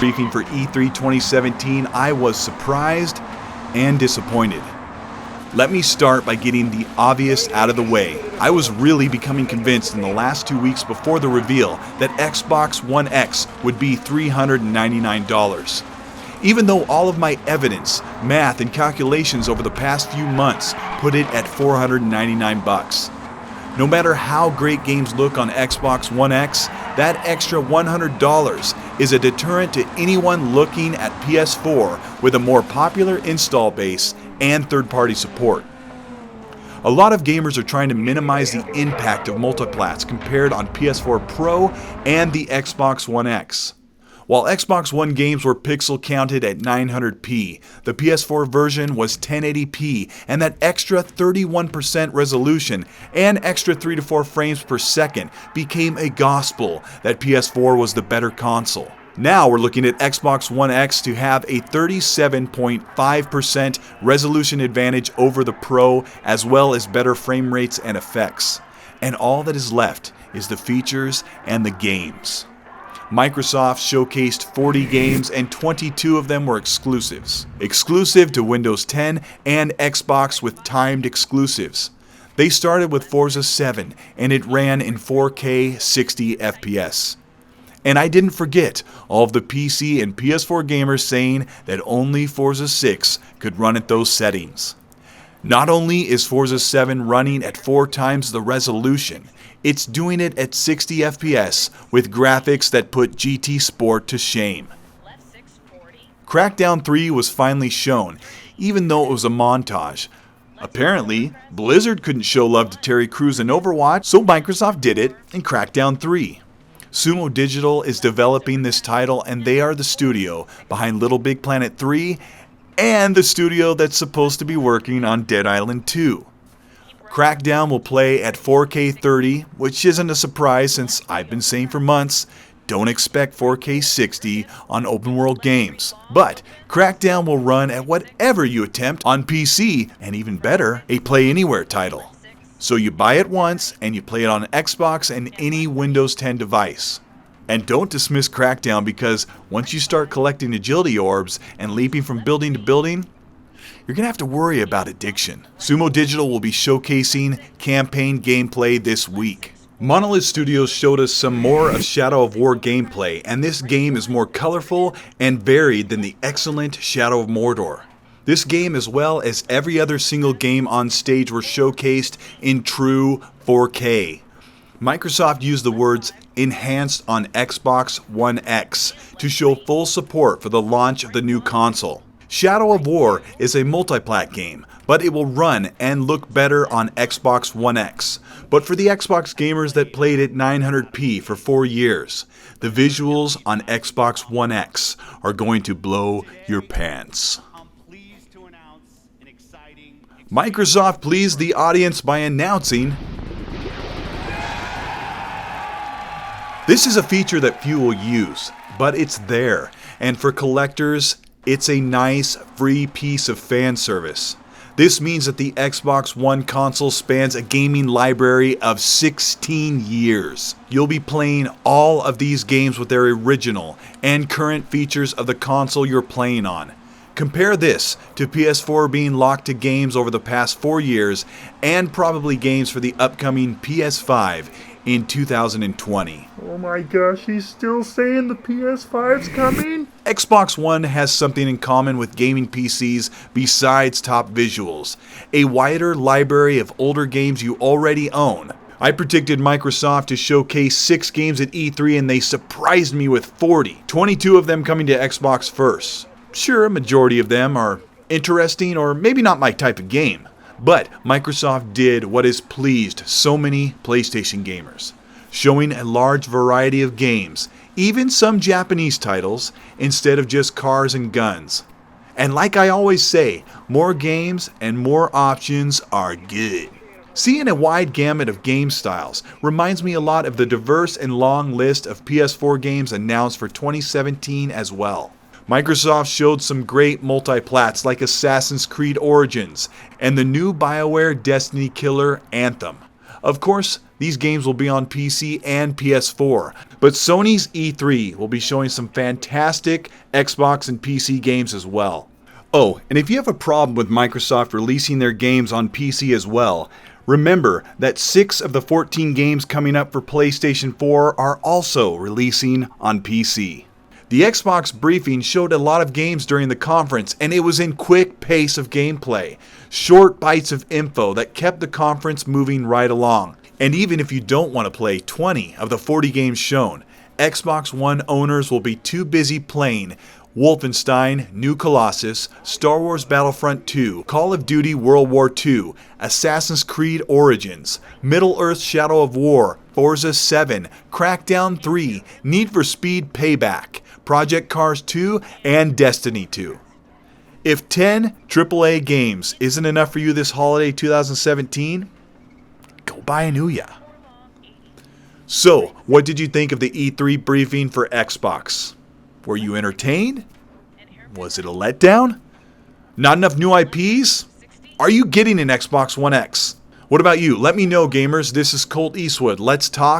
briefing for E3 2017, I was surprised and disappointed. Let me start by getting the obvious out of the way. I was really becoming convinced in the last 2 weeks before the reveal that Xbox One X would be $399. Even though all of my evidence, math, and calculations over the past few months put it at $499. No matter how great games look on Xbox One X, that extra $100 is a deterrent to anyone looking at PS4 with a more popular install base and third-party support. A lot of gamers are trying to minimize the impact of multiplats compared on PS4 Pro and the Xbox One X. While Xbox One games were pixel counted at 900p, the PS4 version was 1080p, and that extra 31% resolution and extra 3 to 4 frames per second became a gospel that PS4 was the better console. Now we're looking at Xbox One X to have a 37.5% resolution advantage over the Pro, as well as better frame rates and effects. And all that is left is the features and the games. Microsoft showcased 40 games and 22 of them were exclusives. Exclusive to Windows 10 and Xbox with timed exclusives. They started with Forza 7 and it ran in 4K 60 FPS. And I didn't forget all of the PC and PS4 gamers saying that only Forza 6 could run at those settings. Not only is Forza 7 running at 4 times the resolution, it's doing it at 60 FPS with graphics that put GT Sport to shame. Crackdown 3 was finally shown, even though it was a montage. Apparently, Blizzard couldn't show love to Terry Crews in Overwatch, so Microsoft did it in Crackdown 3. Sumo Digital is developing this title, and they are the studio behind Little Big Planet 3 and the studio that's supposed to be working on Dead Island 2. Crackdown will play at 4K 30, which isn't a surprise since I've been saying for months, don't expect 4K 60 on open world games. But Crackdown will run at whatever you attempt on PC, and even better, a Play Anywhere title. So you buy it once and you play it on Xbox and any Windows 10 device. And don't dismiss Crackdown, because once you start collecting agility orbs and leaping from building to building, you're going to have to worry about addiction. Sumo Digital will be showcasing campaign gameplay this week. Monolith Studios showed us some more of Shadow of War gameplay, and this game is more colorful and varied than the excellent Shadow of Mordor. This game, as well as every other single game on stage, were showcased in true 4K. Microsoft used the words "enhanced on Xbox One X" to show full support for the launch of the new console. Shadow of War is a multiplat game, but it will run and look better on Xbox One X. But for the Xbox gamers that played at 900p for 4 years, the visuals on Xbox One X are going to blow your pants. Microsoft pleased the audience by announcing, this is a feature that few will use, but it's there, and for collectors, it's a nice, free piece of fan service. This means that the Xbox One console spans a gaming library of 16 years. You'll be playing all of these games with their original and current features of the console you're playing on. Compare this to PS4 being locked to games over the past 4 years and probably games for the upcoming PS5 in 2020. Oh my gosh, he's still saying the PS5's coming? Xbox One has something in common with gaming PCs besides top visuals. A wider library of older games you already own. I predicted Microsoft to showcase 6 games at E3 and they surprised me with 40. 22 of them coming to Xbox first. Sure, a majority of them are interesting or maybe not my type of game. But Microsoft did what has pleased so many PlayStation gamers, showing a large variety of games, even some Japanese titles, instead of just cars and guns. And like I always say, more games and more options are good. Seeing a wide gamut of game styles reminds me a lot of the diverse and long list of PS4 games announced for 2017 as well. Microsoft showed some great multiplats like Assassin's Creed Origins and the new BioWare Destiny killer Anthem. Of course, these games will be on PC and PS4, but Sony's E3 will be showing some fantastic Xbox and PC games as well. Oh, and if you have a problem with Microsoft releasing their games on PC as well, remember that 6 of the 14 games coming up for PlayStation 4 are also releasing on PC. The Xbox briefing showed a lot of games during the conference, and it was in quick pace of gameplay. Short bites of info that kept the conference moving right along. And even if you don't want to play 20 of the 40 games shown, Xbox One owners will be too busy playing Wolfenstein, New Colossus, Star Wars Battlefront 2, Call of Duty World War II, Assassin's Creed Origins, Middle-earth Shadow of War, Forza 7, Crackdown 3, Need for Speed Payback, Project Cars 2, and Destiny 2. If 10 AAA games isn't enough for you this holiday 2017, go buy a Ouya. So, what did you think of the E3 briefing for Xbox? Were you entertained? Was it a letdown? Not enough new IPs? Are you getting an Xbox One X? What about you? Let me know, gamers. This is Colt Eastwood. Let's talk.